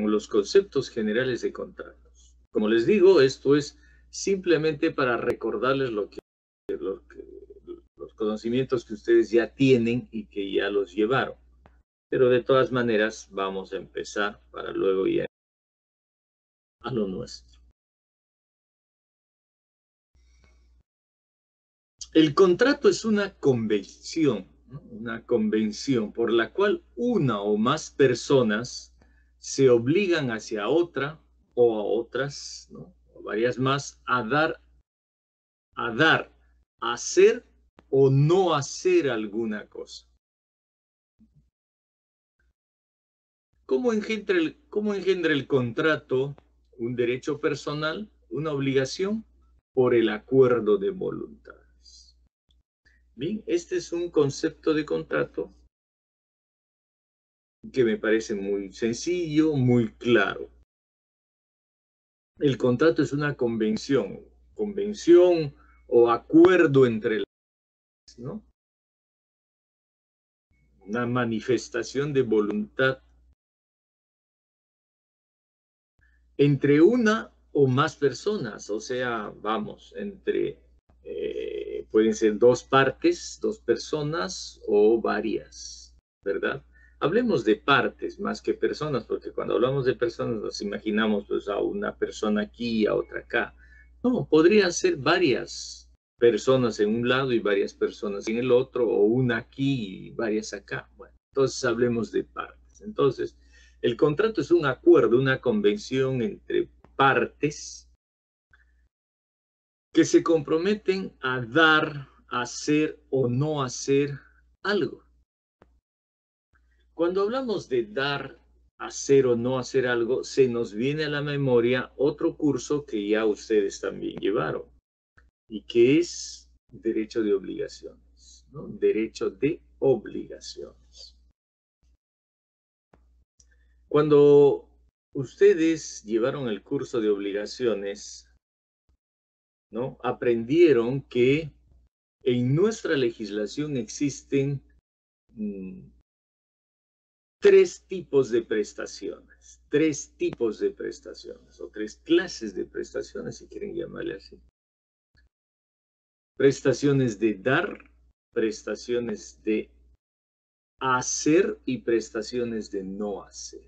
los conceptos generales de contratos. Como les digo, esto es simplemente para recordarles los conocimientos que ustedes ya tienen y que ya los llevaron. Pero de todas maneras vamos a empezar para luego ir a lo nuestro. El contrato es una convención, ¿no? Una convención por la cual una o más personas se obligan hacia otra o a otras, ¿no? O varias más, a dar, a hacer o no hacer alguna cosa. ¿Cómo engendra el contrato un derecho personal, una obligación? Por el acuerdo de voluntades. Bien, este es un concepto de contrato que me parece muy sencillo, muy claro. El contrato es una convención o acuerdo entre las, ¿no? Una manifestación de voluntad entre una o más personas, o sea, vamos, pueden ser dos partes, dos personas o varias, ¿verdad? Hablemos de partes más que personas, porque cuando hablamos de personas nos imaginamos pues a una persona aquí y a otra acá. No, podrían ser varias personas en un lado y varias personas en el otro, o una aquí y varias acá. Bueno, entonces hablemos de partes. Entonces, el contrato es un acuerdo, una convención entre partes que se comprometen a dar, hacer o no hacer algo. Cuando hablamos de dar, hacer o no hacer algo, se nos viene a la memoria otro curso que ya ustedes también llevaron y que es derecho de obligaciones, ¿no? Derecho de obligaciones. Cuando ustedes llevaron el curso de obligaciones, ¿no? Aprendieron que en nuestra legislación existen tres tipos de prestaciones o tres clases de prestaciones, si quieren llamarle así. Prestaciones de dar, prestaciones de hacer y prestaciones de no hacer.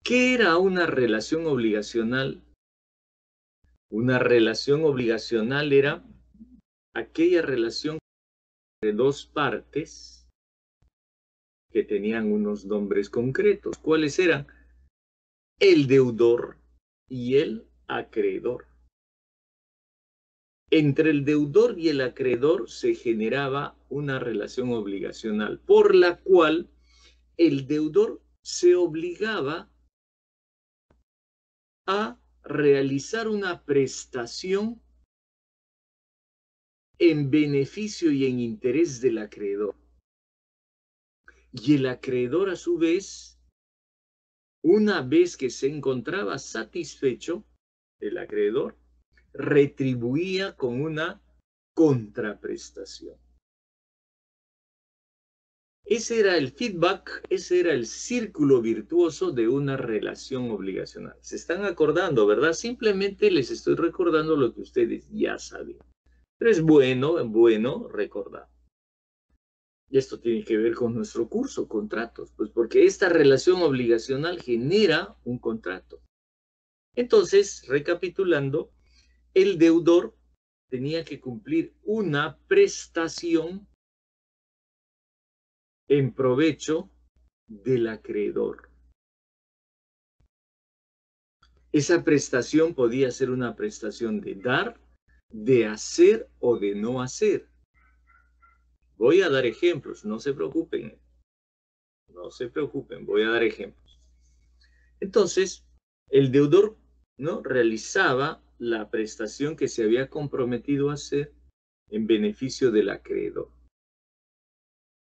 ¿Qué era una relación obligacional? Una relación obligacional era aquella relación de dos partes que tenían unos nombres concretos. ¿Cuáles eran? El deudor y el acreedor. Entre el deudor y el acreedor se generaba una relación obligacional por la cual el deudor se obligaba a realizar una prestación en beneficio y en interés del acreedor. Y el acreedor, a su vez, una vez que se encontraba satisfecho, el acreedor retribuía con una contraprestación. Ese era el feedback, ese era el círculo virtuoso de una relación obligacional. ¿Se están acordando, verdad? Simplemente les estoy recordando lo que ustedes ya sabían. Pero es bueno recordar. Y esto tiene que ver con nuestro curso, contratos, pues porque esta relación obligacional genera un contrato. Entonces, recapitulando, el deudor tenía que cumplir una prestación en provecho del acreedor. Esa prestación podía ser una prestación de dar, de hacer o de no hacer. Voy a dar ejemplos, no se preocupen. No se preocupen, voy a dar ejemplos. Entonces, el deudor, ¿no?, realizaba la prestación que se había comprometido a hacer en beneficio del acreedor.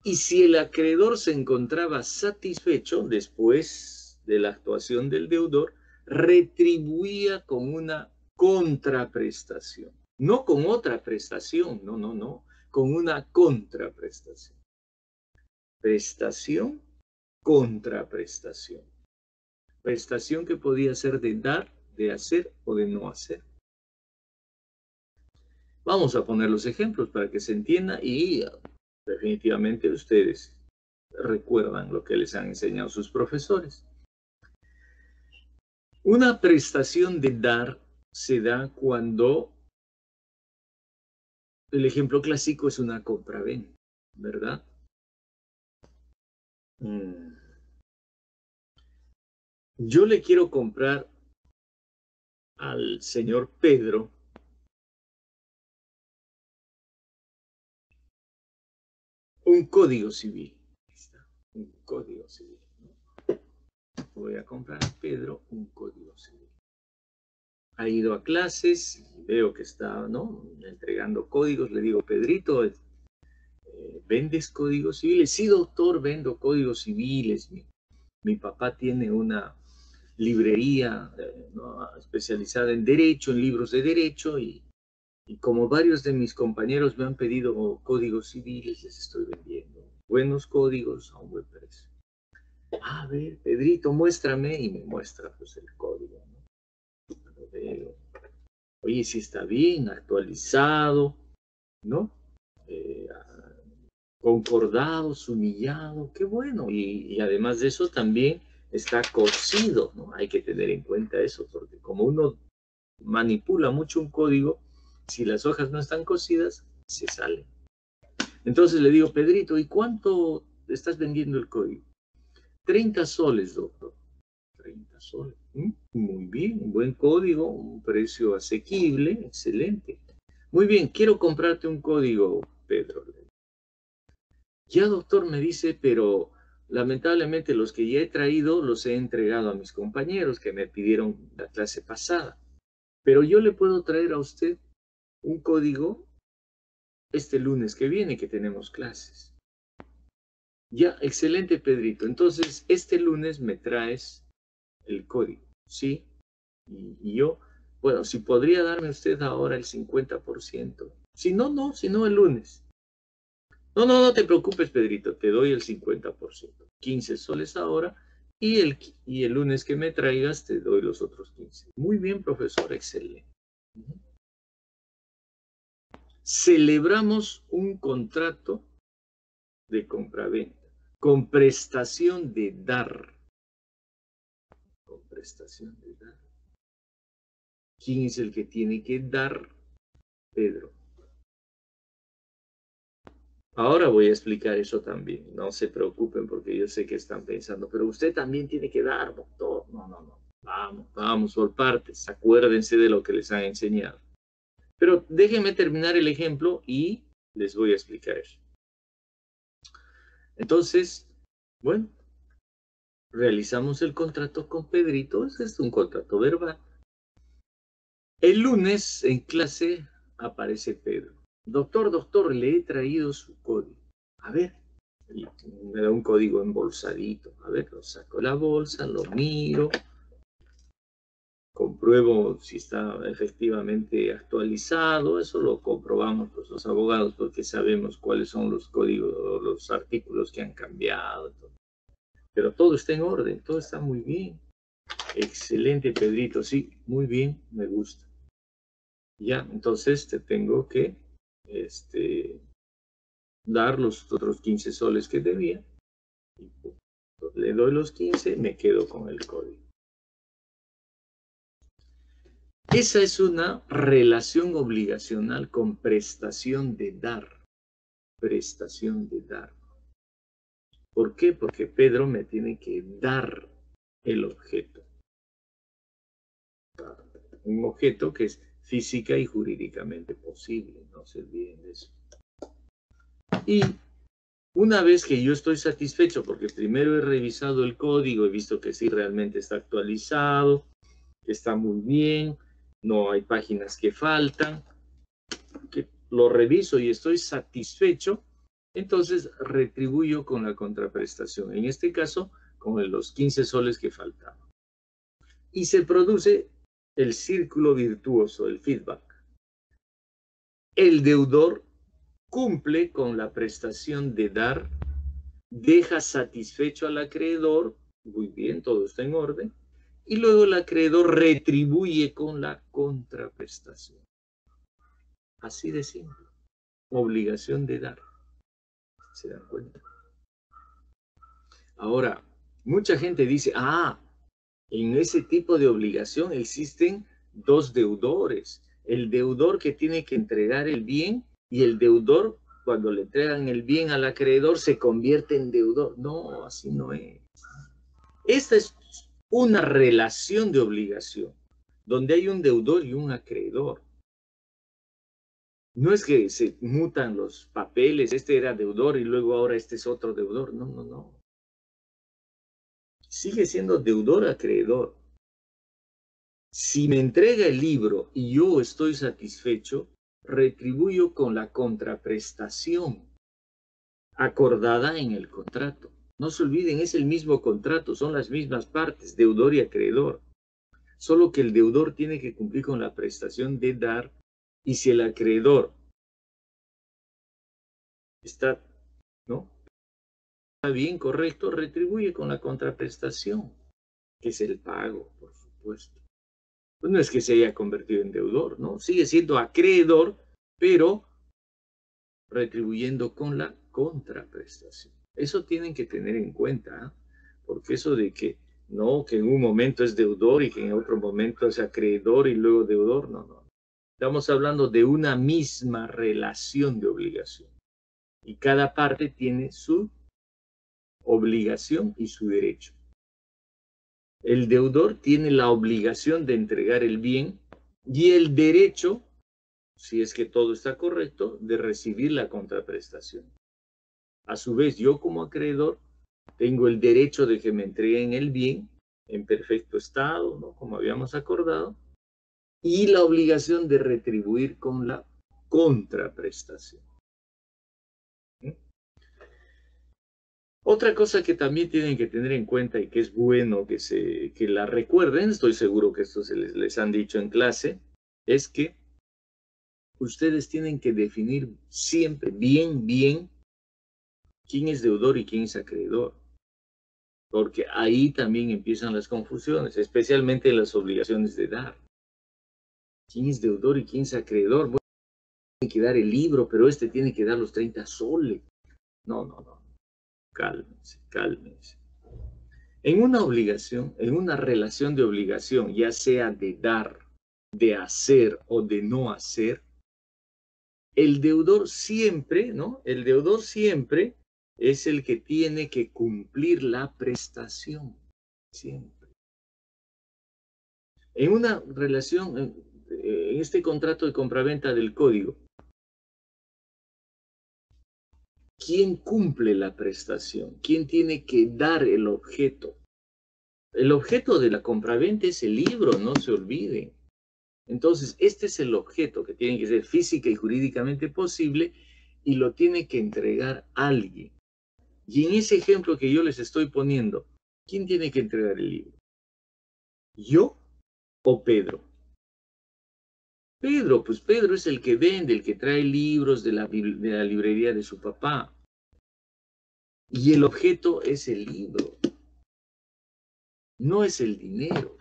Y si el acreedor se encontraba satisfecho después de la actuación del deudor, retribuía con una contraprestación. No con otra prestación, no, con una contraprestación. Prestación, contraprestación. Prestación que podía ser de dar, de hacer o de no hacer. Vamos a poner los ejemplos para que se entienda y definitivamente ustedes recuerdan lo que les han enseñado sus profesores. Una prestación de dar se da cuando el ejemplo clásico es una compra-venta, ¿verdad? Yo le quiero comprar al señor Pedro un código civil. Ahí está, un código civil. Voy a comprar a Pedro un código civil. Ha ido a clases, veo que está, ¿no?, entregando códigos. Le digo, Pedrito, ¿vendes códigos civiles? Sí, doctor, vendo códigos civiles. Mi papá tiene una librería ¿no?, especializada en derecho, en libros de derecho, y como varios de mis compañeros me han pedido códigos civiles, les estoy vendiendo buenos códigos a un buen precio. A ver, Pedrito, muéstrame, y me muestra pues el código, ¿no? Lo veo. Oye, sí está bien, actualizado, ¿no? Concordado, humillado, qué bueno. Y además de eso también está cosido, ¿no? Hay que tener en cuenta eso, porque como uno manipula mucho un código, si las hojas no están cosidas, se salen. Entonces le digo, Pedrito, ¿y cuánto estás vendiendo el código? 30 soles, doctor. 30 soles. Muy bien, un buen código, un precio asequible, excelente. Muy bien, quiero comprarte un código, Pedro. Ya, doctor, me dice, pero lamentablemente los que ya he traído los he entregado a mis compañeros que me pidieron la clase pasada. Pero yo le puedo traer a usted un código este lunes que viene, que tenemos clases. Ya, excelente, Pedrito. Entonces, este lunes me traes el código, ¿sí? Y yo, bueno, si podría darme usted ahora el 50%. Si no el lunes. No te preocupes, Pedrito, te doy el 50%. 15 soles ahora y el lunes que me traigas te doy los otros 15. Muy bien, profesor, excelente. Celebramos un contrato de compraventa con prestación de dar. Con prestación de dar. ¿Quién es el que tiene que dar? Pedro. Ahora voy a explicar eso también. No se preocupen porque yo sé que están pensando, pero usted también tiene que dar, doctor. No. Vamos por partes. Acuérdense de lo que les han enseñado. Pero déjenme terminar el ejemplo y les voy a explicar eso. Entonces, bueno, realizamos el contrato con Pedrito. Este es un contrato verbal. El lunes en clase aparece Pedro. Doctor, le he traído su código. A ver, y me da un código embolsadito. A ver, lo saco de la bolsa, lo miro, compruebo si está efectivamente actualizado. Eso lo comprobamos pues, los abogados porque sabemos cuáles son los códigos, los artículos que han cambiado. Pero todo está en orden, todo está muy bien. Excelente, Pedrito, sí, muy bien, me gusta. Ya, entonces te tengo que dar los otros 15 soles que debía. Y le doy los 15, me quedo con el código. Esa es una relación obligacional con prestación de dar. Prestación de dar. ¿Por qué? Porque Pedro me tiene que dar el objeto. Un objeto que es física y jurídicamente posible. No se olviden de eso. Y una vez que yo estoy satisfecho, porque primero he revisado el código, he visto que sí realmente está actualizado, que está muy bien, no hay páginas que faltan, que lo reviso y estoy satisfecho, entonces retribuyo con la contraprestación, en este caso con los 15 soles que faltaban. Y se produce el círculo virtuoso, el feedback. El deudor cumple con la prestación de dar, deja satisfecho al acreedor, muy bien, todo está en orden, y luego el acreedor retribuye con la contraprestación. Así de simple. Obligación de dar. ¿Se dan cuenta? Ahora, mucha gente dice, en ese tipo de obligación existen dos deudores. El deudor que tiene que entregar el bien y el deudor, cuando le entregan el bien al acreedor, se convierte en deudor. No, así no es. Esta es una relación de obligación, donde hay un deudor y un acreedor. No es que se mutan los papeles, este era deudor y luego ahora este es otro deudor. No, no, no. Sigue siendo deudor acreedor. Si me entrega el libro y yo estoy satisfecho, retribuyo con la contraprestación acordada en el contrato. No se olviden, es el mismo contrato, son las mismas partes, deudor y acreedor. Solo que el deudor tiene que cumplir con la prestación de dar, y si el acreedor está, ¿no? Está bien, correcto, retribuye con la contraprestación, que es el pago, por supuesto. Pues no es que se haya convertido en deudor, ¿no? Sigue siendo acreedor, pero retribuyendo con la contraprestación. Eso tienen que tener en cuenta, porque eso de que no, que en un momento es deudor y que en otro momento es acreedor y luego deudor, no, no. Estamos hablando de una misma relación de obligación y cada parte tiene su obligación y su derecho. El deudor tiene la obligación de entregar el bien y el derecho, si es que todo está correcto, de recibir la contraprestación. A su vez, yo como acreedor tengo el derecho de que me entreguen el bien en perfecto estado, ¿no? Como habíamos acordado, y la obligación de retribuir con la contraprestación. ¿Sí? Otra cosa que también tienen que tener en cuenta y que es bueno que la recuerden, estoy seguro que esto se les han dicho en clase, es que ustedes tienen que definir siempre bien quién es deudor y quién es acreedor. Porque ahí también empiezan las confusiones, especialmente en las obligaciones de dar. ¿Quién es deudor y quién es acreedor? Bueno, tiene que dar el libro, pero este tiene que dar los 30 soles. No, no, no. Cálmense, cálmense. En una obligación, en una relación de obligación, ya sea de dar, de hacer o de no hacer, el deudor siempre, ¿no? El deudor siempre es el que tiene que cumplir la prestación. Siempre. En una relación, en este contrato de compraventa del código, ¿quién cumple la prestación? ¿Quién tiene que dar el objeto? El objeto de la compraventa es el libro, no se olviden. Entonces, este es el objeto que tiene que ser física y jurídicamente posible y lo tiene que entregar alguien. Y en ese ejemplo que yo les estoy poniendo, ¿quién tiene que entregar el libro? ¿Yo o Pedro? Pedro, pues Pedro es el que vende, el que trae libros de la librería de su papá. Y el objeto es el libro, no es el dinero.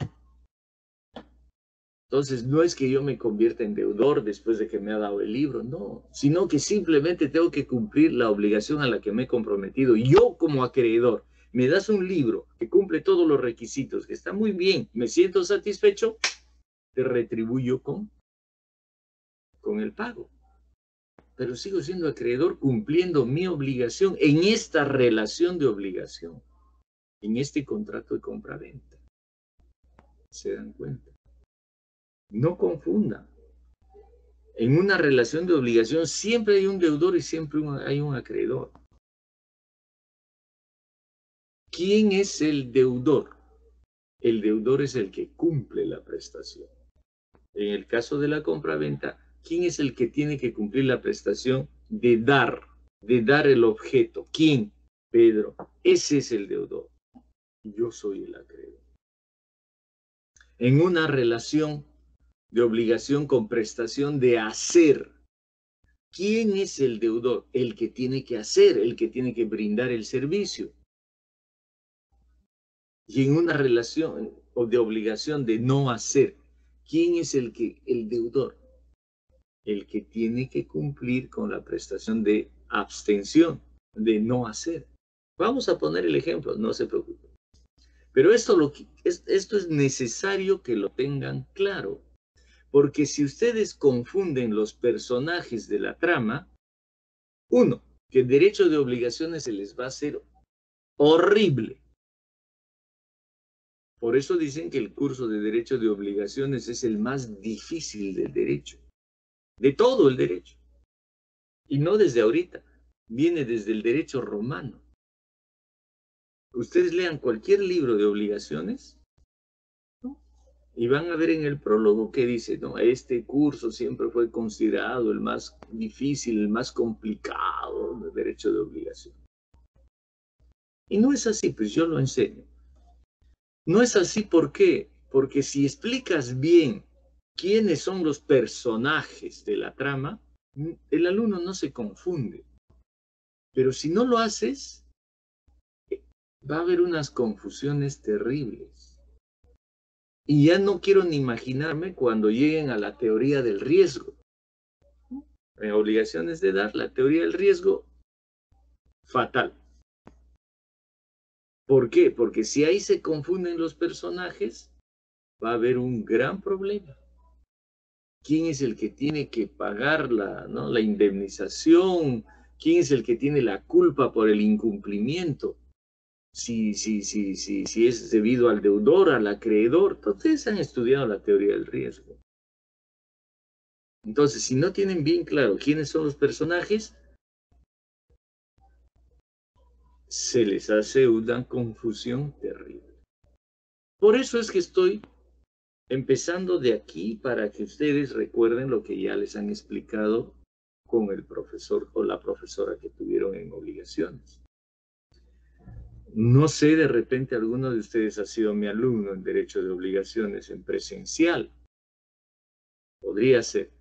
Entonces, no es que yo me convierta en deudor después de que me ha dado el libro, no, sino que simplemente tengo que cumplir la obligación a la que me he comprometido. Yo como acreedor, me das un libro que cumple todos los requisitos, que está muy bien, me siento satisfecho, te retribuyo con el pago. Pero sigo siendo acreedor cumpliendo mi obligación en esta relación de obligación, en este contrato de compraventa. ¿Se dan cuenta? No confundan. En una relación de obligación siempre hay un deudor y siempre hay un acreedor. ¿Quién es el deudor? El deudor es el que cumple la prestación. En el caso de la compraventa, ¿quién es el que tiene que cumplir la prestación de dar el objeto? ¿Quién? Pedro. Ese es el deudor. Yo soy el acreedor. En una relación de obligación con prestación de hacer, ¿Quién es el deudor? El que tiene que hacer, el que tiene que brindar el servicio. Y en una relación o de obligación de no hacer, ¿quién es el deudor? El que tiene que cumplir con la prestación de abstención, de no hacer. Vamos a poner el ejemplo, no se preocupen. Pero esto es necesario que lo tengan claro, porque si ustedes confunden los personajes de la trama, uno, que el derecho de obligaciones se les va a hacer horrible. Por eso dicen que el curso de derecho de obligaciones es el más difícil del derecho, de todo el derecho. Y no desde ahorita, viene desde el derecho romano. Ustedes lean cualquier libro de obligaciones, ¿no? Y van a ver en el prólogo que dice, no, este curso siempre fue considerado el más difícil, el más complicado del derecho de obligación. Y no es así, pues yo lo enseño. No es así, ¿por qué? Porque si explicas bien quiénes son los personajes de la trama, el alumno no se confunde. Pero si no lo haces, va a haber unas confusiones terribles. Y ya no quiero ni imaginarme cuando lleguen a la teoría del riesgo. En obligaciones de dar, la teoría del riesgo, fatal. ¿Por qué? Porque si ahí se confunden los personajes, va a haber un gran problema. ¿Quién es el que tiene que pagar la indemnización? ¿Quién es el que tiene la culpa por el incumplimiento? Si es debido al deudor, al acreedor. Ustedes han estudiado la teoría del riesgo. Entonces, si no tienen bien claro quiénes son los personajes, se les hace una confusión terrible. Por eso es que estoy empezando de aquí para que ustedes recuerden lo que ya les han explicado con el profesor o la profesora que tuvieron en obligaciones. No sé, de repente alguno de ustedes ha sido mi alumno en derecho de obligaciones en presencial. Podría ser.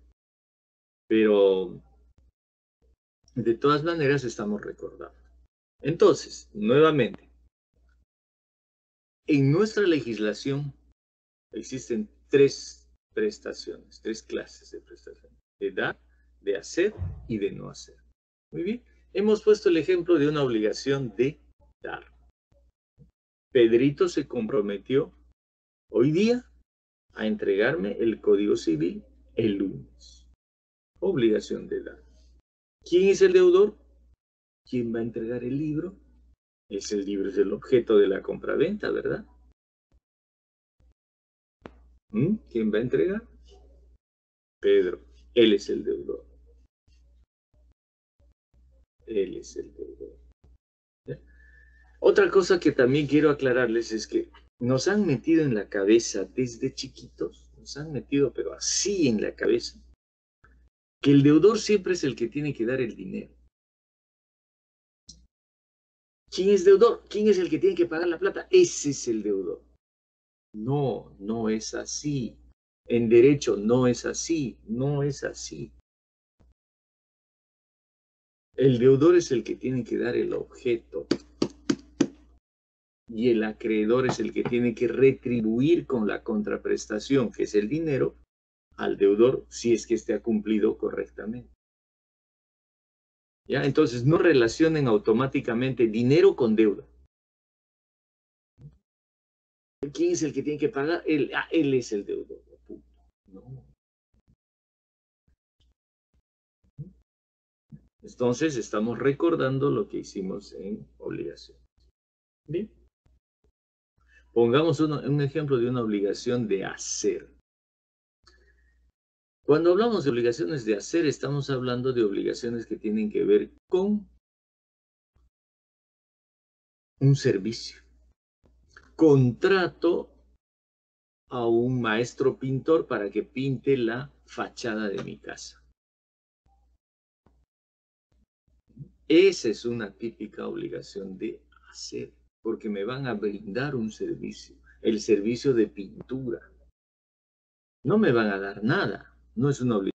Pero de todas maneras estamos recordando. Entonces, nuevamente, en nuestra legislación existen tres prestaciones, tres clases de prestaciones: de dar, de hacer y de no hacer. Muy bien, hemos puesto el ejemplo de una obligación de dar. Pedrito se comprometió hoy día a entregarme el Código Civil el lunes. Obligación de dar. ¿Quién es el deudor? ¿Quién va a entregar el libro? El libro es el objeto de la compraventa, ¿verdad? ¿Quién va a entregar? Pedro. Él es el deudor. Él es el deudor. ¿Ya? Otra cosa que también quiero aclararles es que nos han metido en la cabeza desde chiquitos, nos han metido pero así en la cabeza, que el deudor siempre es el que tiene que dar el dinero. ¿Quién es deudor? ¿Quién es el que tiene que pagar la plata? Ese es el deudor. No, no es así. En derecho no es así, no es así. El deudor es el que tiene que dar el objeto y el acreedor es el que tiene que retribuir con la contraprestación, que es el dinero, al deudor si es que éste ha cumplido correctamente. ¿Ya? Entonces no relacionen automáticamente dinero con deuda. ¿Quién es el que tiene que pagar? Él es el deudor. No. Entonces estamos recordando lo que hicimos en obligación. Bien. Pongamos un ejemplo de una obligación de hacer. Cuando hablamos de obligaciones de hacer, estamos hablando de obligaciones que tienen que ver con un servicio. Contrato a un maestro pintor para que pinte la fachada de mi casa. Esa es una típica obligación de hacer, porque me van a brindar un servicio, el servicio de pintura. No me van a dar nada, no es una obligación.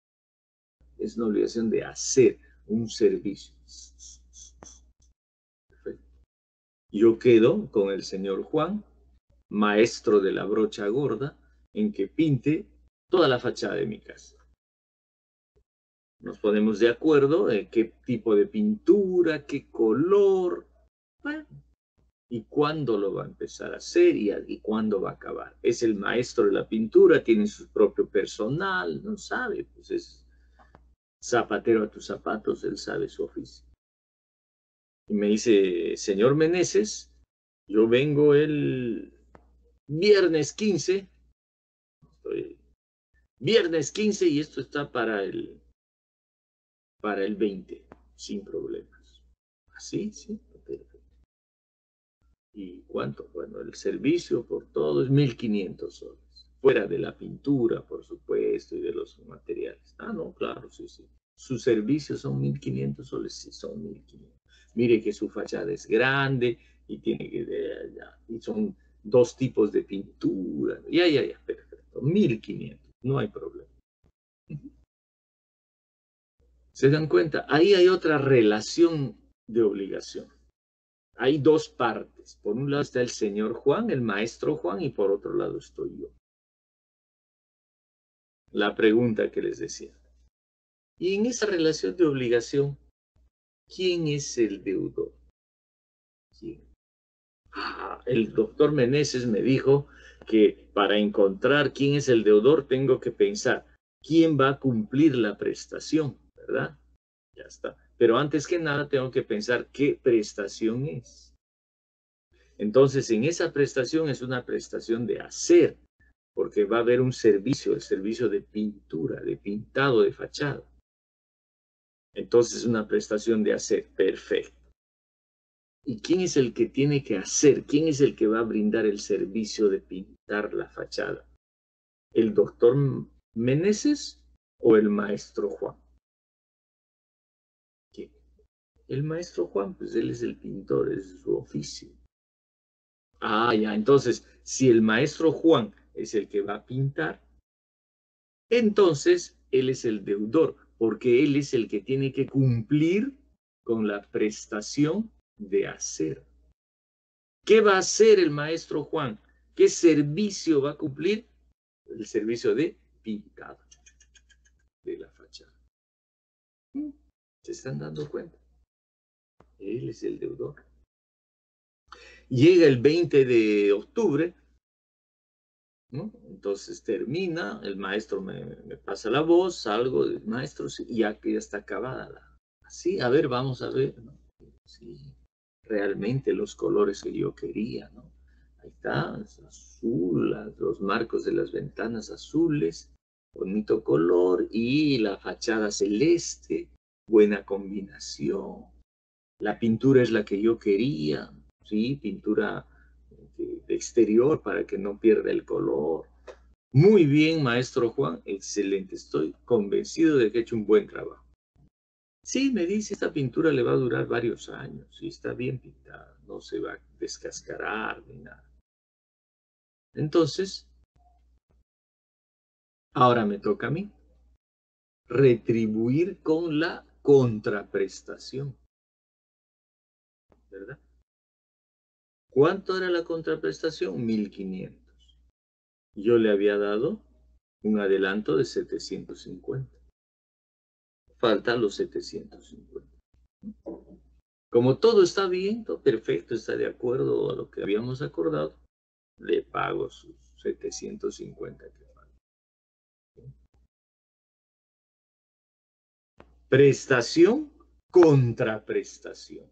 es una obligación de hacer un servicio. Perfecto. Yo quedo con el señor Juan, maestro de la brocha gorda, en que pinte toda la fachada de mi casa. Nos ponemos de acuerdo en qué tipo de pintura, qué color, bueno, y cuándo lo va a empezar a hacer y cuándo va a acabar. Es el maestro de la pintura, tiene su propio personal, no sabe, pues es zapatero a tus zapatos, él sabe su oficio. Y me dice, señor Meneses, yo vengo el viernes 15, viernes 15 y esto está para el 20, sin problemas. ¿Así? Sí, perfecto. ¿Y cuánto? Bueno, el servicio por todo es 1.500 soles. Fuera de la pintura, por supuesto, y de los materiales. Ah, no, claro, sí, sí. Sus servicios son 1.500 soles, sí, son 1.500. Mire que su fachada es grande y tiene que, y son dos tipos de pintura. Ya, perfecto. 1.500, no hay problema. ¿Se dan cuenta? Ahí hay otra relación de obligación. Hay dos partes. Por un lado está el señor Juan, el maestro Juan, y por otro lado estoy yo. La pregunta que les decía. Y en esa relación de obligación, ¿quién es el deudor? ¿Quién? El doctor Meneses me dijo que para encontrar quién es el deudor tengo que pensar quién va a cumplir la prestación, ¿verdad? Ya está. Pero antes que nada tengo que pensar qué prestación es. Entonces, en esa prestación es una prestación de hacer, porque va a haber un servicio, el servicio de pintura, de pintado de fachada. Entonces, es una prestación de hacer, perfecto. ¿Y quién es el que tiene que hacer? ¿Quién es el que va a brindar el servicio de pintar la fachada? ¿El doctor Meneses o el maestro Juan? ¿Quién? El maestro Juan, pues él es el pintor, es su oficio. Ah, ya, entonces, si el maestro Juan es el que va a pintar, entonces él es el deudor, porque él es el que tiene que cumplir con la prestación de hacer. ¿Qué va a hacer el maestro Juan? ¿Qué servicio va a cumplir? El servicio de pintado de la fachada. ¿Se están dando cuenta? Él es el deudor. Llega el 20 de octubre, ¿no? Entonces termina, el maestro me pasa la voz, salgo del maestro, sí, y ya que ya está acabada la... Sí, a ver, vamos a ver, ¿no? Sí, realmente los colores que yo quería, ¿no? Ahí está, es azul, los marcos de las ventanas azules, bonito color, y la fachada celeste, buena combinación. La pintura es la que yo quería, ¿sí? Pintura de exterior para que no pierda el color. Muy bien, maestro Juan, excelente. Estoy convencido de que he hecho un buen trabajo. Sí, me dice, esta pintura le va a durar varios años y está bien pintada, no se va a descascarar ni nada. Entonces, ahora me toca a mí retribuir con la contraprestación, ¿verdad? ¿Cuánto era la contraprestación? 1.500. Yo le había dado un adelanto de 750. Faltan los 750. Como todo está bien, todo perfecto, está de acuerdo a lo que habíamos acordado, le pago sus 750 que faltan. Prestación, contraprestación.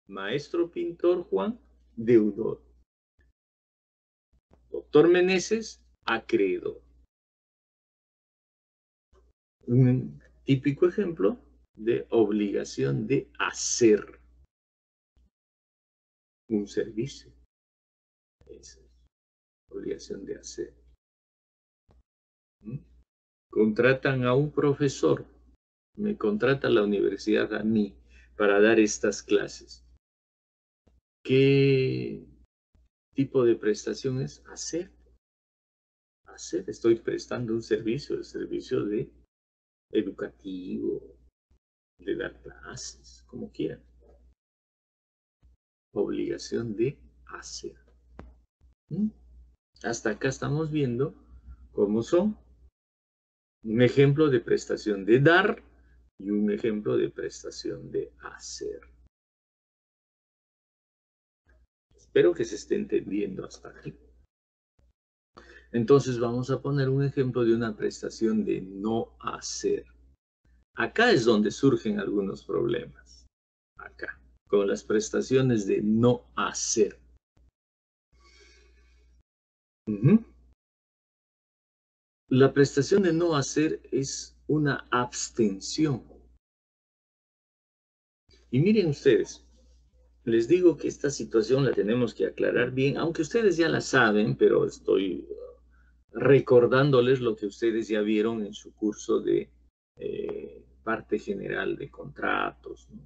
Maestro pintor Juan, deudor. Doctor Meneses, acreedor. Un típico ejemplo de obligación de hacer un servicio. Esa es obligación de hacer. Contratan a un profesor, me contrata la universidad a mí para dar estas clases. ¿Qué tipo de prestación es? Hacer. Estoy prestando un servicio, el servicio de educativo, de dar clases, como quieran. Obligación de hacer. ¿Mm? Hasta acá estamos viendo cómo son un ejemplo de prestación de dar y un ejemplo de prestación de hacer. Espero que se esté entendiendo hasta aquí. Entonces vamos a poner un ejemplo de una prestación de no hacer. Acá es donde surgen algunos problemas. Acá, con las prestaciones de no hacer. La prestación de no hacer es una abstención. Y miren ustedes, les digo que esta situación la tenemos que aclarar bien, aunque ustedes ya la saben, pero estoy recordándoles lo que ustedes ya vieron en su curso de parte general de contratos, ¿no?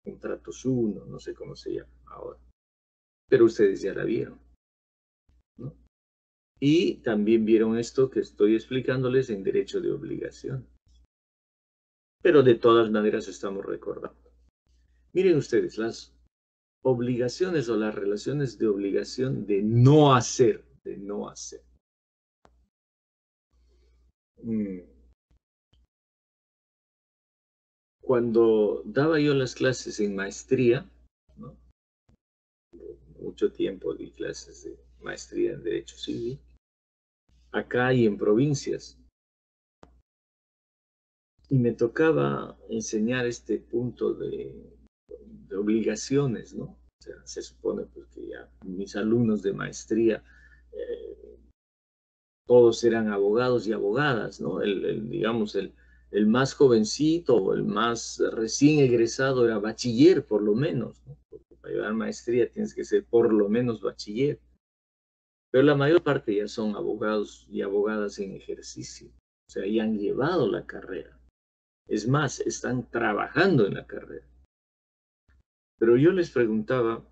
Contratos 1, no sé cómo se llama ahora, pero ustedes ya la vieron, ¿no? Y también vieron esto que estoy explicándoles en derecho de obligación. Pero de todas maneras estamos recordando. Miren ustedes, las obligaciones o las relaciones de obligación de no hacer, de no hacer. Cuando daba yo las clases en maestría, ¿no? Mucho tiempo di clases de maestría en Derecho Civil, acá y en provincias. Y me tocaba enseñar este punto de obligaciones, ¿no? O sea, se supone pues, que ya mis alumnos de maestría, todos eran abogados y abogadas, ¿no? Digamos, el más jovencito o el más recién egresado era bachiller, por lo menos, ¿no? Porque para llevar maestría tienes que ser por lo menos bachiller. Pero la mayor parte ya son abogados y abogadas en ejercicio. O sea, ya han llevado la carrera. Es más, están trabajando en la carrera. Pero yo les preguntaba,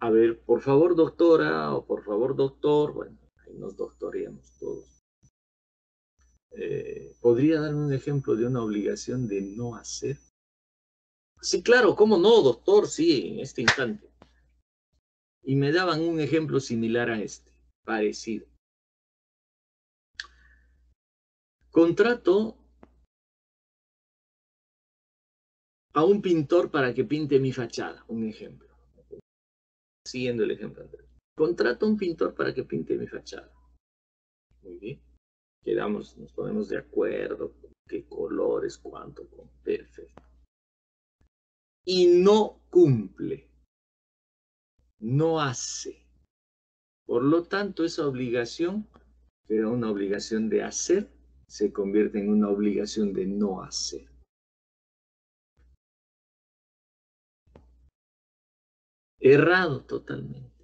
a ver, por favor, doctora, o por favor, doctor, bueno, ahí nos doctoreamos todos. ¿Podría darme un ejemplo de una obligación de no hacer? Sí, claro, ¿cómo no, doctor? Sí, en este instante. Y me daban un ejemplo similar a este, parecido. Contrato a un pintor para que pinte mi fachada, un ejemplo. Siguiendo el ejemplo anterior. Contrato a un pintor para que pinte mi fachada. Muy bien. Quedamos, nos ponemos de acuerdo, qué colores, cuánto, perfecto. Y no cumple, no hace. Por lo tanto, esa obligación, que era una obligación de hacer, se convierte en una obligación de no hacer. Errado totalmente.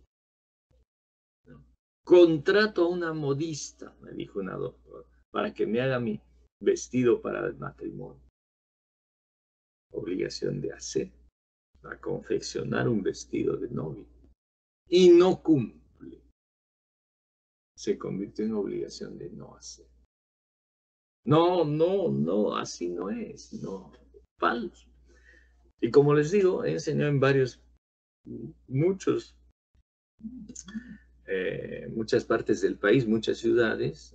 Contrato a una modista, me dijo una doctora, para que me haga mi vestido para el matrimonio. Obligación de hacer, a confeccionar un vestido de novia. Y no cumple. Se convirtió en obligación de no hacer. No, no, no, así no es, no, falso. Y como les digo, he enseñado en muchas partes del país, muchas ciudades,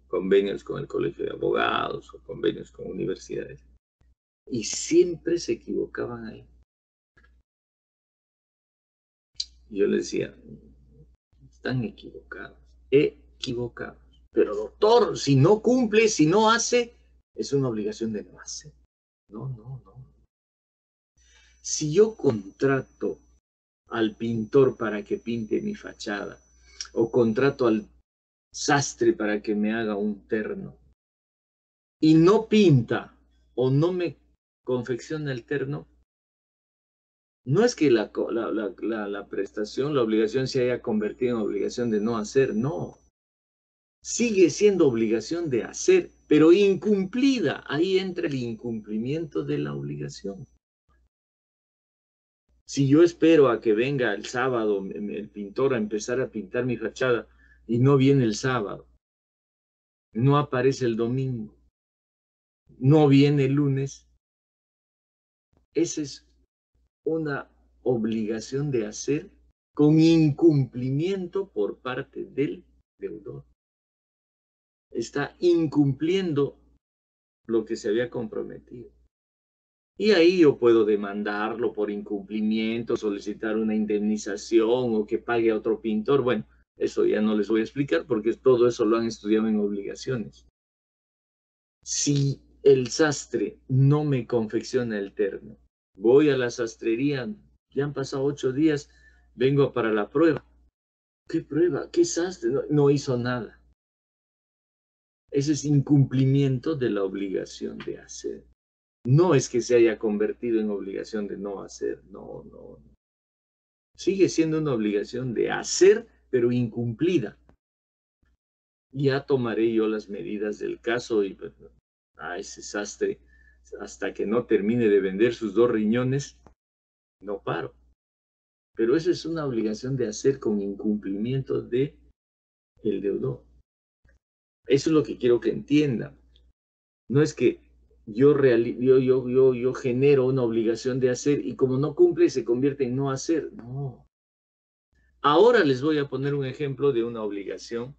convenios con el Colegio de Abogados o convenios con universidades. Y siempre se equivocaban ahí. Yo les decía, están equivocados, equivocados. Pero doctor, si no cumple, si no hace, es una obligación de no hacer. No, no, no. Si yo contrato al pintor para que pinte mi fachada, o contrato al sastre para que me haga un terno, y no pinta o no me confecciona el terno, no es que la prestación, la obligación se haya convertido en obligación de no hacer, no. Sigue siendo obligación de hacer, pero incumplida. Ahí entra el incumplimiento de la obligación. Si yo espero a que venga el sábado el pintor a empezar a pintar mi fachada y no viene el sábado, no aparece el domingo, no viene el lunes. Esa es una obligación de hacer con incumplimiento por parte del deudor. Está incumpliendo lo que se había comprometido. Y ahí yo puedo demandarlo por incumplimiento, solicitar una indemnización o que pague a otro pintor. Bueno, eso ya no les voy a explicar porque todo eso lo han estudiado en obligaciones. Si el sastre no me confecciona el terno, voy a la sastrería, ya han pasado 8 días, vengo para la prueba. ¿Qué prueba? ¿Qué sastre? No hizo nada. Ese es incumplimiento de la obligación de hacer. No es que se haya convertido en obligación de no hacer, no. Sigue siendo una obligación de hacer, pero incumplida. Ya tomaré yo las medidas del caso y ese sastre, hasta que no termine de vender sus 2 riñones, no paro. Pero eso es una obligación de hacer con incumplimiento de el deudor. Eso es lo que quiero que entiendan. No es que yo genero una obligación de hacer y como no cumple se convierte en no hacer. No. Ahora les voy a poner un ejemplo de una obligación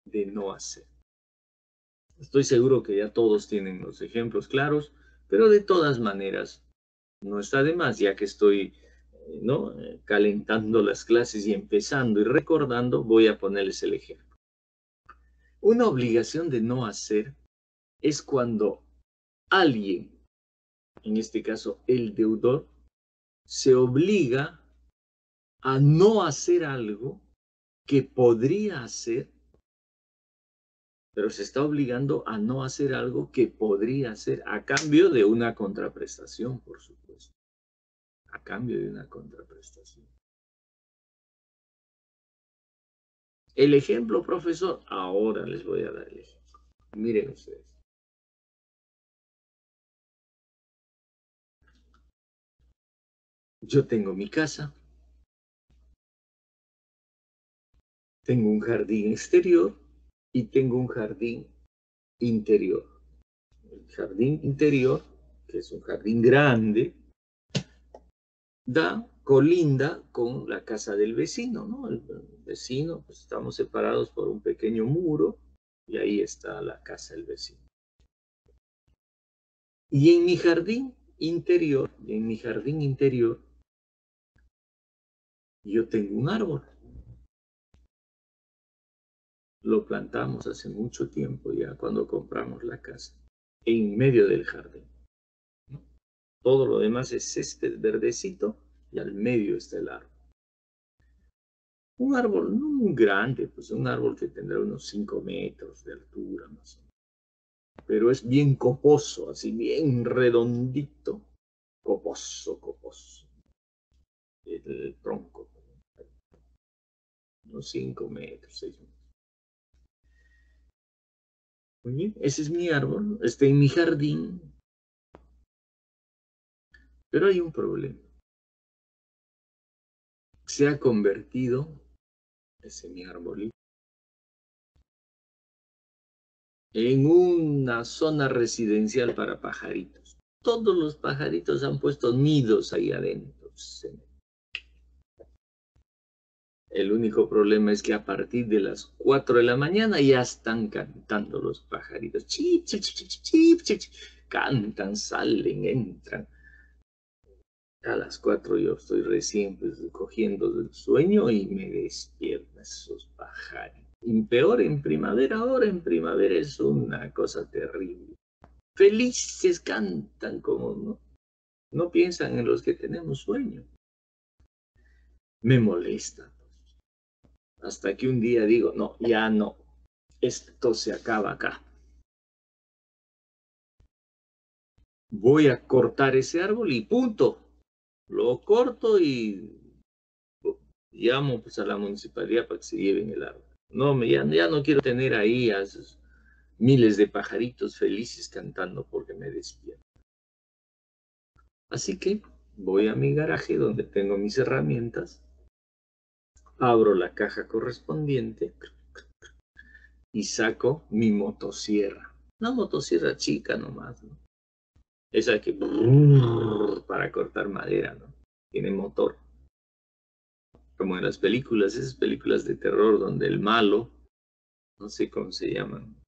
de no hacer. Estoy seguro que ya todos tienen los ejemplos claros, pero de todas maneras no está de más, ya que estoy calentando las clases y empezando y recordando, voy a ponerles el ejemplo. Una obligación de no hacer es cuando alguien, en este caso el deudor, se obliga a no hacer algo que podría hacer, pero se está obligando a no hacer algo que podría hacer a cambio de una contraprestación, por supuesto. A cambio de una contraprestación. El ejemplo, profesor, ahora les voy a dar el ejemplo. Miren ustedes. Yo tengo mi casa, tengo un jardín exterior y tengo un jardín interior. El jardín interior, que es un jardín grande, colinda con la casa del vecino, ¿no? El vecino, pues estamos separados por un pequeño muro y ahí está la casa del vecino. Y en mi jardín interior, yo tengo un árbol. Lo plantamos hace mucho tiempo ya cuando compramos la casa, en medio del jardín, ¿no? Todo lo demás es césped verdecito y al medio está el árbol. Un árbol no muy grande, pues un árbol que tendrá unos 5 metros de altura más o menos. Pero es bien coposo, así bien redondito, coposo. El tronco, unos 5 metros, 6 metros. Muy bien, ese es mi árbol, está en mi jardín. Pero hay un problema. Se ha convertido ese mi arbolito en una zona residencial para pajaritos. Todos los pajaritos han puesto nidos ahí adentro. El único problema es que a partir de las 4 de la mañana ya están cantando los pajaritos. Chip, chip, chip, chip, chip, chip. Cantan, salen, entran. A las 4 yo estoy recién cogiendo del sueño y me despiertan esos pajaritos. Y peor en primavera, ahora en primavera es una cosa terrible. Felices cantan como no piensan en los que tenemos sueño. Me molesta. Hasta que un día digo, no, ya no, esto se acaba acá. Voy a cortar ese árbol y punto. Lo corto y llamo pues a la municipalidad para que se lleven el árbol. No, ya no quiero tener ahí a esos miles de pajaritos felices cantando porque me despierto. Así que voy a mi garaje donde tengo mis herramientas, abro la caja correspondiente y saco mi motosierra. Una motosierra chica nomás, ¿no? Esa que para cortar madera, ¿no? Tiene motor. Como en las películas, esas películas de terror donde el malo, no sé cómo se llaman.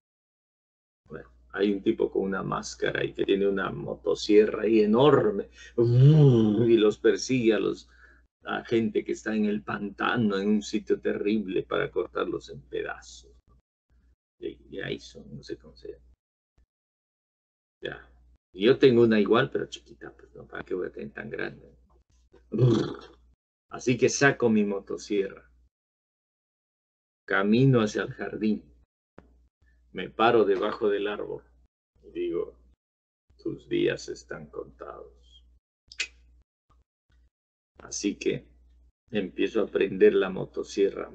Bueno, hay un tipo con una máscara y que tiene una motosierra ahí enorme y los persigue a gente que está en el pantano, en un sitio terrible para cortarlos en pedazos. Y ahí son, no sé cómo se llama. Ya. Y yo tengo una igual, pero chiquita, pues no, ¿para qué voy a tener tan grande? Así que saco mi motosierra, camino hacia el jardín, me paro debajo del árbol y digo, tus días están contados. Así que empiezo a prender la motosierra.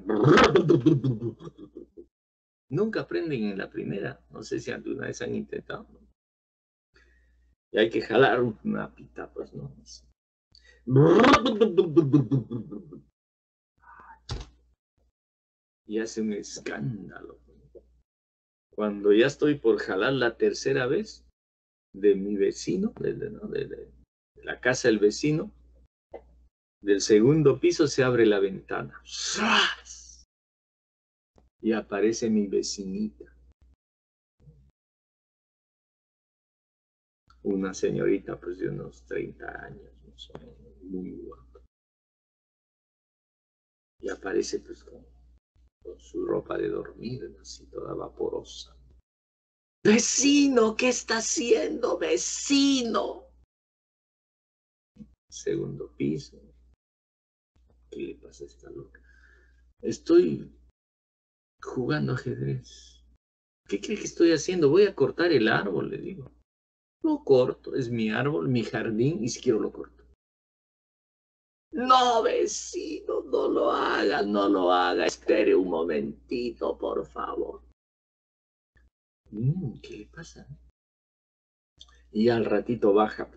Nunca aprenden en la primera, no sé si alguna vez han intentado. Y hay que jalar una pita, pues no. Y hace un escándalo. Cuando ya estoy por jalar la tercera vez de mi vecino, de la casa del vecino, del segundo piso se abre la ventana. ¡Sas! Y aparece mi vecinita. Una señorita pues de unos 30 años, más o menos, muy guapa. Y aparece pues con su ropa de dormir, así toda vaporosa. Vecino, ¿qué está haciendo, vecino? Segundo piso. ¿Qué le pasa a esta loca? Estoy jugando ajedrez. ¿Qué cree que estoy haciendo? Voy a cortar el árbol, le digo. Lo corto, es mi árbol, mi jardín, y si quiero lo corto. No, vecino, no lo haga, no lo haga. Espere un momentito, por favor. ¿Qué le pasa? Y al ratito baja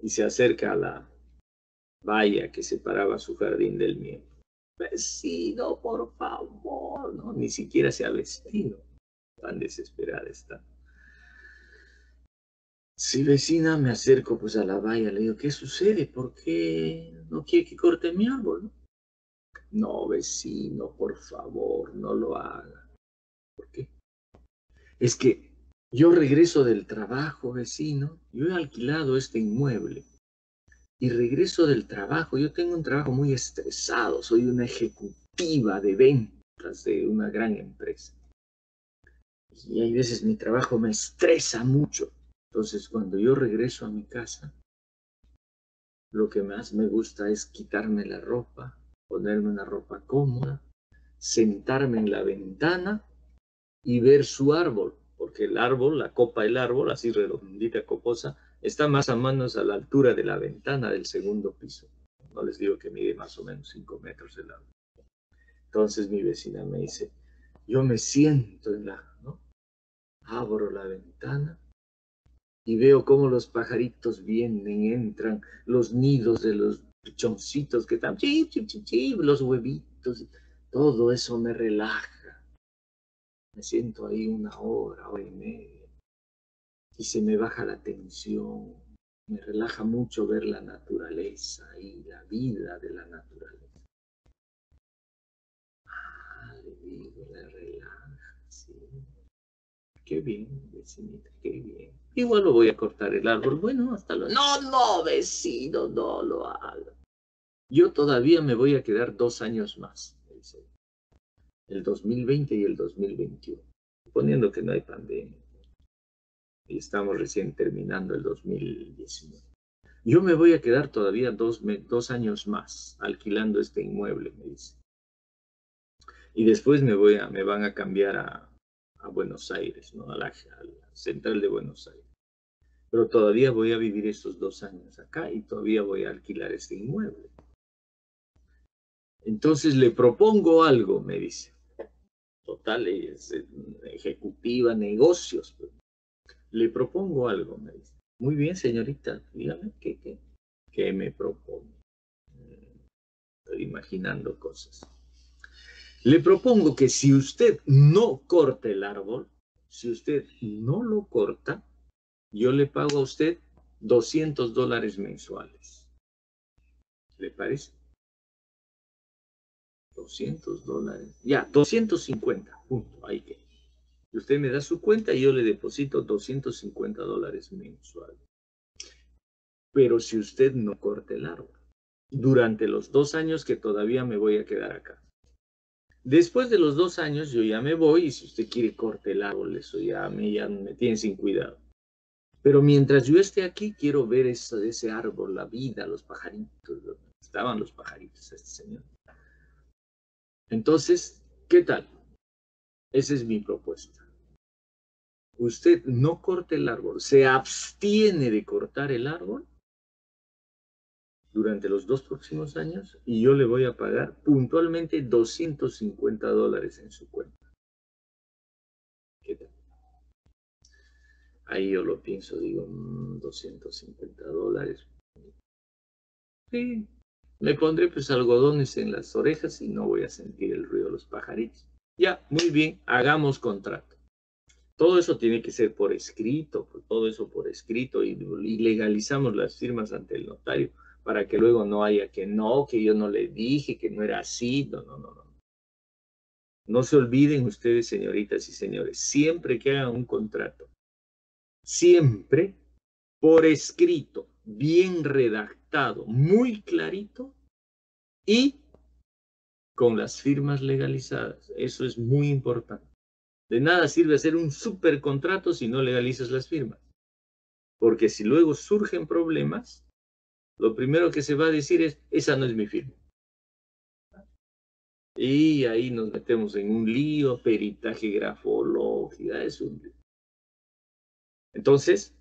y se acerca a la valla que separaba su jardín del mío. Vecino, por favor, no, ni siquiera se ha vestido. Tan desesperada está. Sí, vecina, me acerco pues a la valla, le digo, ¿qué sucede? ¿Por qué no quiere que corte mi árbol? No, no, vecino, por favor, no lo haga. ¿Por qué? Es que yo regreso del trabajo, vecino, yo he alquilado este inmueble y regreso del trabajo, yo tengo un trabajo muy estresado, soy una ejecutiva de ventas de una gran empresa. Y hay veces mi trabajo me estresa mucho. Entonces, cuando yo regreso a mi casa, lo que más me gusta es quitarme la ropa, ponerme una ropa cómoda, sentarme en la ventana y ver su árbol, porque el árbol, la copa del árbol, así redondita, coposa, está más o menos a la altura de la ventana del segundo piso. No les digo que mide más o menos 5 metros el árbol. Entonces mi vecina me dice, yo me siento en la, ¿no? Abro la ventana y veo cómo los pajaritos vienen, entran, los nidos de los pichoncitos que están, chip, chip, chip, chip, los huevitos, todo eso me relaja. Me siento ahí una hora, hora y media, y se me baja la tensión. Me relaja mucho ver la naturaleza y la vida de la naturaleza. Ah, le digo, la relaja, sí. Qué bien, vecinita, qué bien. Igual lo voy a cortar el árbol. Bueno, hasta luego. No, no, vecino, no lo haga. Yo todavía me voy a quedar 2 años más, dice, el 2020 y el 2021, suponiendo que no hay pandemia. Y estamos recién terminando el 2019. Yo me voy a quedar todavía 2 años más alquilando este inmueble, me dice. Y después me van a cambiar a Buenos Aires, ¿no? A la central de Buenos Aires. Pero todavía voy a vivir estos 2 años acá y todavía voy a alquilar este inmueble. Entonces le propongo algo, me dice. Total, es ejecutiva, negocios. Le propongo algo, me dice. Muy bien, señorita, dígame, ¿qué me propone? Estoy imaginando cosas. Le propongo que si usted no corta el árbol, Si usted no lo corta, yo le pago a usted $200 mensuales. ¿Le parece? $200. Ya, 250. Punto. Ahí que. Usted me da su cuenta y yo le deposito $250 mensuales. Pero si usted no corta el árbol, durante los 2 años que todavía me voy a quedar acá. Después de los 2 años yo ya me voy y si usted quiere corte el árbol, eso ya me tiene sin cuidado. Pero mientras yo esté aquí, quiero ver ese árbol, la vida, los pajaritos. Estaban los pajaritos, este señor. Entonces, ¿qué tal? Esa es mi propuesta. Usted no corte el árbol, se abstiene de cortar el árbol durante los 2 próximos años y yo le voy a pagar puntualmente $250 en su cuenta. ¿Qué tal? Ahí yo lo pienso, digo, $250. Sí, me pondré pues algodones en las orejas y no voy a sentir el ruido de los pajaritos. Ya, muy bien, hagamos contrato. Todo eso tiene que ser por escrito, todo eso por escrito y legalizamos las firmas ante el notario para que luego no haya que no, que yo no le dije, que no era así. No, no, no, no. No se olviden ustedes, señoritas y señores, siempre que hagan un contrato, siempre por escrito, bien redactado, muy clarito y con las firmas legalizadas. Eso es muy importante. De nada sirve hacer un super contrato si no legalizas las firmas. Porque si luego surgen problemas, lo primero que se va a decir es, esa no es mi firma. Y ahí nos metemos en un lío, peritaje grafológico, es un lío. Entonces,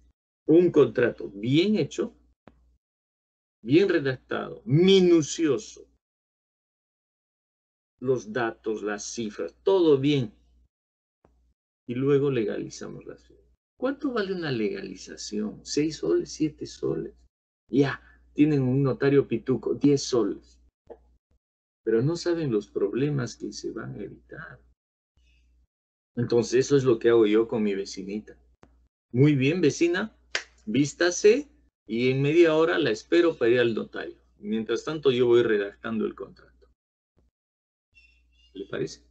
un contrato bien hecho, bien redactado, minucioso, los datos, las cifras, todo bien. Y luego legalizamos las firmas. ¿Cuánto vale una legalización? 6 soles, 7 soles. Ya, tienen un notario pituco, 10 soles. Pero no saben los problemas que se van a evitar. Entonces, eso es lo que hago yo con mi vecinita. Muy bien, vecina, vístase y en media hora la espero para ir al notario. Mientras tanto, yo voy redactando el contrato. ¿Le parece?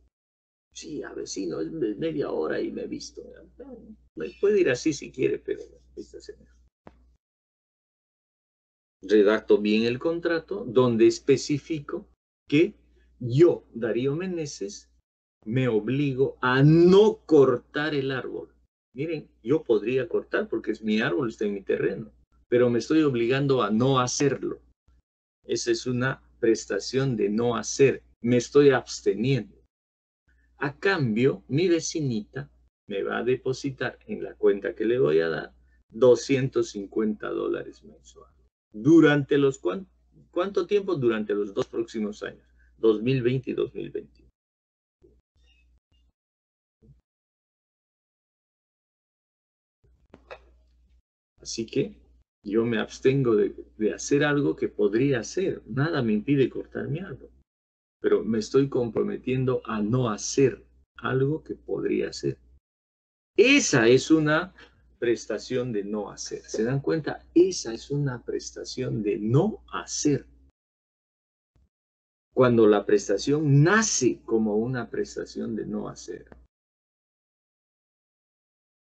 Sí, a vecino, es media hora y me he visto. Me puede ir así si quiere, pero vístase mejor. Redacto bien el contrato donde especifico que yo, Darío Meneses, me obligo a no cortar el árbol. Miren, yo podría cortar porque es mi árbol, está en mi terreno, pero me estoy obligando a no hacerlo. Esa es una prestación de no hacer. Me estoy absteniendo. A cambio, mi vecinita me va a depositar en la cuenta que le voy a dar $250 mensuales. ¿Durante los cuánto tiempo? Durante los 2 próximos años, 2020 y 2021. Así que yo me abstengo de hacer algo que podría hacer. Nada me impide cortar mi árbol. Pero me estoy comprometiendo a no hacer algo que podría hacer. Esa es una prestación de no hacer. ¿Se dan cuenta? Esa es una prestación de no hacer. Cuando la prestación nace como una prestación de no hacer.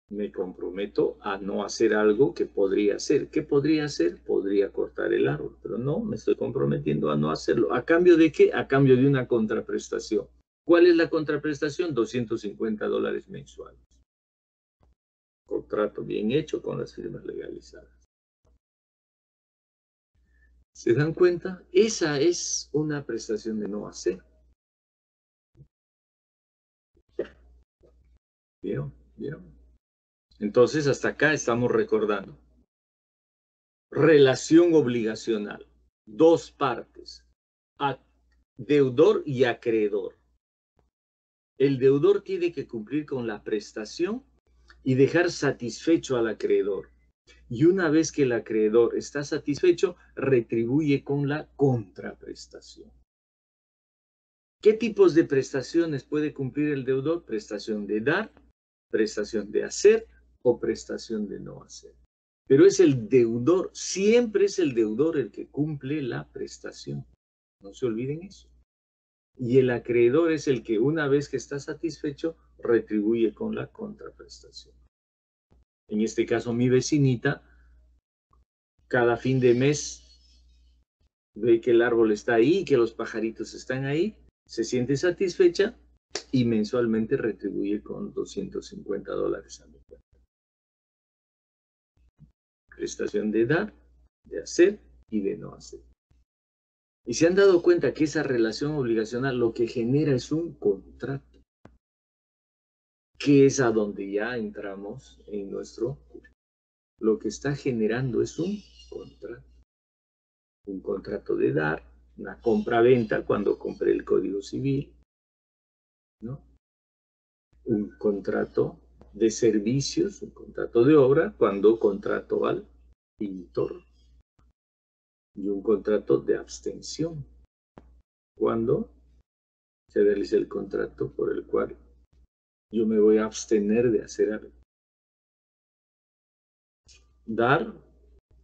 Me comprometo a no hacer algo que podría hacer. ¿Qué podría hacer? Podría cortar el árbol, pero no, me estoy comprometiendo a no hacerlo. ¿A cambio de qué? A cambio de una contraprestación. ¿Cuál es la contraprestación? $250 mensuales. Contrato bien hecho con las firmas legalizadas. ¿Se dan cuenta? Esa es una prestación de no hacer. ¿Vieron? ¿Vieron? Entonces, hasta acá estamos recordando. Relación obligacional. 2 partes. Deudor y acreedor. El deudor tiene que cumplir con la prestación y dejar satisfecho al acreedor. Y una vez que el acreedor está satisfecho, retribuye con la contraprestación. ¿Qué tipos de prestaciones puede cumplir el deudor? Prestación de dar prestación de hacer o prestación de no hacer. Pero es el deudor, siempre es el deudor el que cumple la prestación. No se olviden eso. Y el acreedor es el que, una vez que está satisfecho, retribuye con la contraprestación. En este caso, mi vecinita, cada fin de mes, ve que el árbol está ahí, que los pajaritos están ahí, se siente satisfecha y mensualmente retribuye con $250 a mi cuenta. Prestación de dar, de hacer y de no hacer. Y se han dado cuenta que esa relación obligacional lo que genera es un contrato, que es a donde ya entramos en nuestro curso. Lo que está generando es un contrato de dar, una compra-venta cuando compré el Código Civil, ¿no? Un contrato de servicios, un contrato de obra cuando contrato al pintor, y un contrato de abstención cuando se realiza el contrato por el cual yo me voy a abstener de hacer algo. Dar,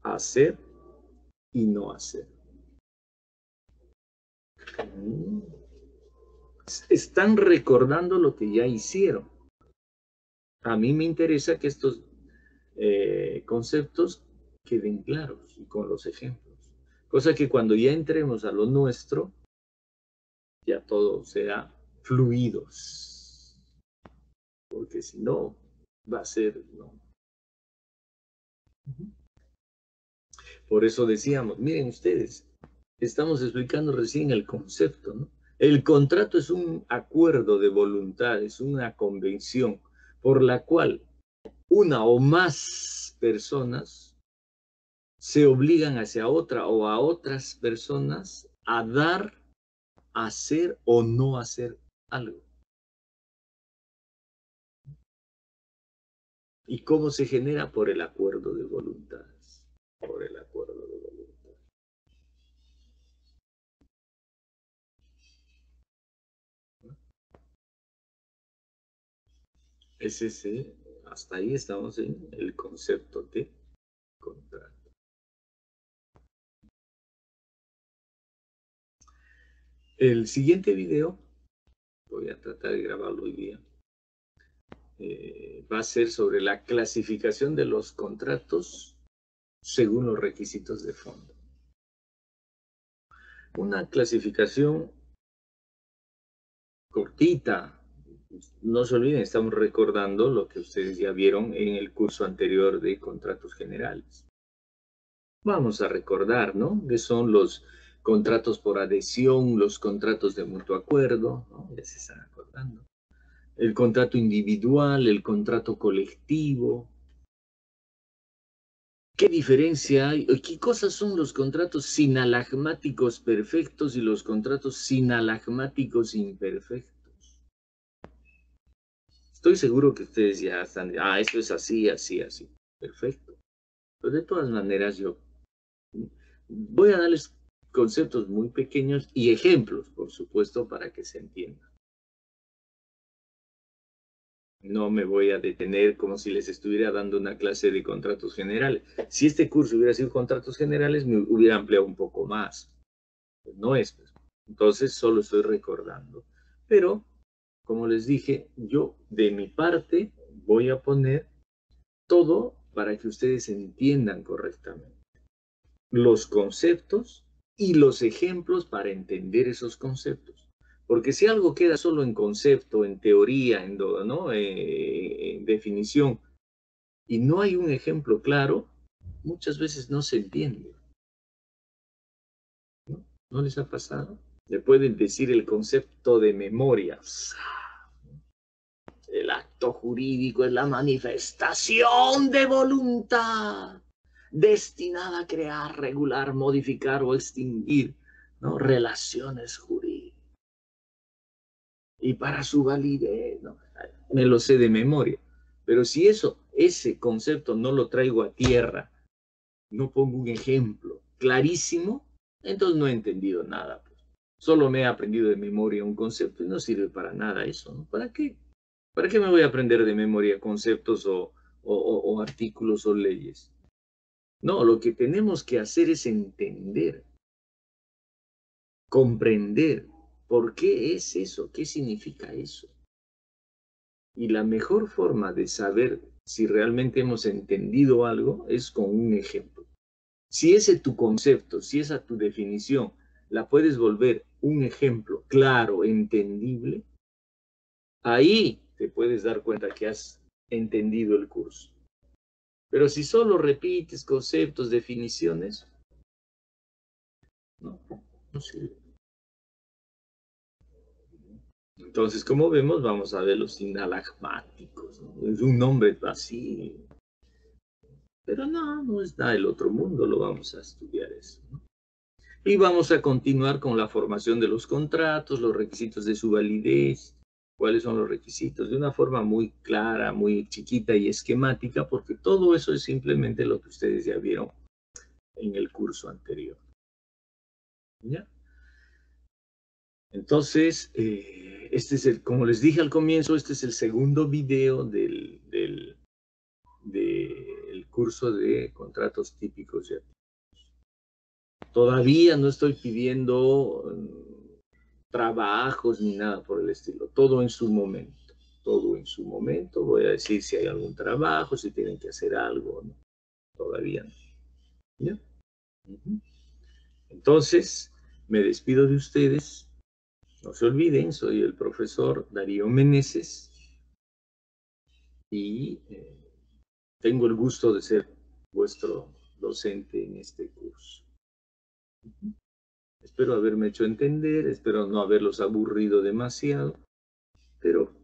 hacer y no hacer. Están recordando lo que ya hicieron. A mí me interesa que estos conceptos queden claros y con los ejemplos. Cosa que cuando ya entremos a lo nuestro, ya todo sea fluidos. Porque si no, va a ser, no. Por eso decíamos, miren ustedes, estamos explicando recién el concepto, ¿no? El contrato es un acuerdo de voluntad, es una convención por la cual una o más personas se obligan hacia otra o a otras personas a dar, hacer o no hacer algo. ¿Y cómo se genera? Por el acuerdo de voluntades. Por el acuerdo de voluntades. Hasta ahí estamos en el concepto de contrato. El siguiente video, voy a tratar de grabarlo hoy día, va a ser sobre la clasificación de los contratos según los requisitos de fondo. Una clasificación cortita. No se olviden, estamos recordando lo que ustedes ya vieron en el curso anterior de contratos generales. Vamos a recordar, ¿no? Que son los contratos por adhesión, los contratos de mutuo acuerdo, ¿no? Ya se están acordando. El contrato individual, el contrato colectivo. ¿Qué diferencia hay? ¿Qué cosas son los contratos sinalagmáticos perfectos y los contratos sinalagmáticos imperfectos? Estoy seguro que ustedes ya están, esto es así, así, así. Perfecto. Pero de todas maneras yo voy a darles conceptos muy pequeños y ejemplos, por supuesto, para que se entienda. No me voy a detener como si les estuviera dando una clase de contratos generales. Si este curso hubiera sido contratos generales, me hubiera ampliado un poco más. Pues no es. Entonces, solo estoy recordando. Pero, como les dije, yo de mi parte voy a poner todo para que ustedes entiendan correctamente los conceptos y los ejemplos para entender esos conceptos. Porque si algo queda solo en concepto, en teoría, en definición, y no hay un ejemplo claro, muchas veces no se entiende. ¿No? ¿No les ha pasado? Le pueden decir el concepto de memoria. El acto jurídico es la manifestación de voluntad destinada a crear, regular, modificar o extinguir, ¿no?, relaciones jurídicas. Y para su validez, ¿no?, me lo sé de memoria. Pero si ese concepto no lo traigo a tierra, no pongo un ejemplo clarísimo, entonces no he entendido nada. Pues. Solo me he aprendido de memoria un concepto y no sirve para nada eso, ¿no? ¿Para qué? ¿Para qué me voy a aprender de memoria conceptos o artículos o leyes? No, lo que tenemos que hacer es entender, comprender por qué es eso, qué significa eso. Y la mejor forma de saber si realmente hemos entendido algo es con un ejemplo. Si ese tu concepto, si esa tu definición, la puedes volver un ejemplo claro, entendible, ahí te puedes dar cuenta que has entendido el curso. Pero si solo repites conceptos, definiciones, no, no sirve. Entonces, como vemos, vamos a ver los sinalagmáticos, ¿no? Es un nombre así, pero no, no es nada del otro mundo, lo vamos a estudiar eso, ¿no? Y vamos a continuar con la formación de los contratos, los requisitos de su validez, cuáles son los requisitos, de una forma muy clara, muy chiquita y esquemática, porque todo eso es simplemente lo que ustedes ya vieron en el curso anterior. ¿Ya? Entonces, este es como les dije al comienzo, este es el segundo video del curso de contratos típicos. Todavía no estoy pidiendo trabajos ni nada por el estilo, todo en su momento, todo en su momento. Voy a decir si hay algún trabajo, si tienen que hacer algo, ¿no? Todavía no. ¿Ya? Entonces, me despido de ustedes. No se olviden, soy el profesor Darío Meneses y tengo el gusto de ser vuestro docente en este curso. Espero haberme hecho entender, espero no haberlos aburrido demasiado, pero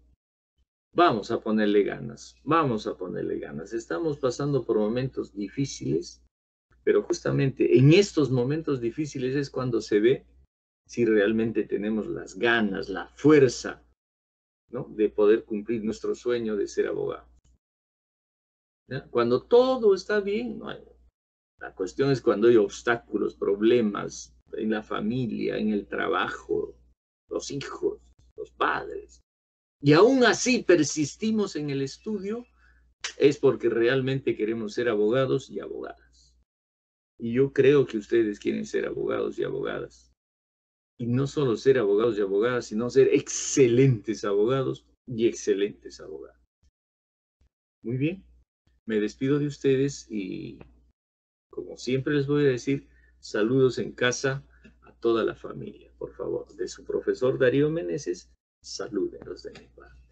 vamos a ponerle ganas, vamos a ponerle ganas. Estamos pasando por momentos difíciles, pero justamente en estos momentos difíciles es cuando se ve si realmente tenemos las ganas, la fuerza, ¿no?, de poder cumplir nuestro sueño de ser abogado. ¿Ya? Cuando todo está bien, no hay. La cuestión es cuando hay obstáculos, problemas en la familia, en el trabajo, los hijos, los padres. Y aún así persistimos en el estudio, es porque realmente queremos ser abogados y abogadas. Y yo creo que ustedes quieren ser abogados y abogadas. Y no solo ser abogados y abogadas, sino ser excelentes abogados y excelentes abogadas. Muy bien, me despido de ustedes y, como siempre les voy a decir, saludos en casa a toda la familia, por favor. De su profesor Darío Meneses, salúdenlos de mi parte.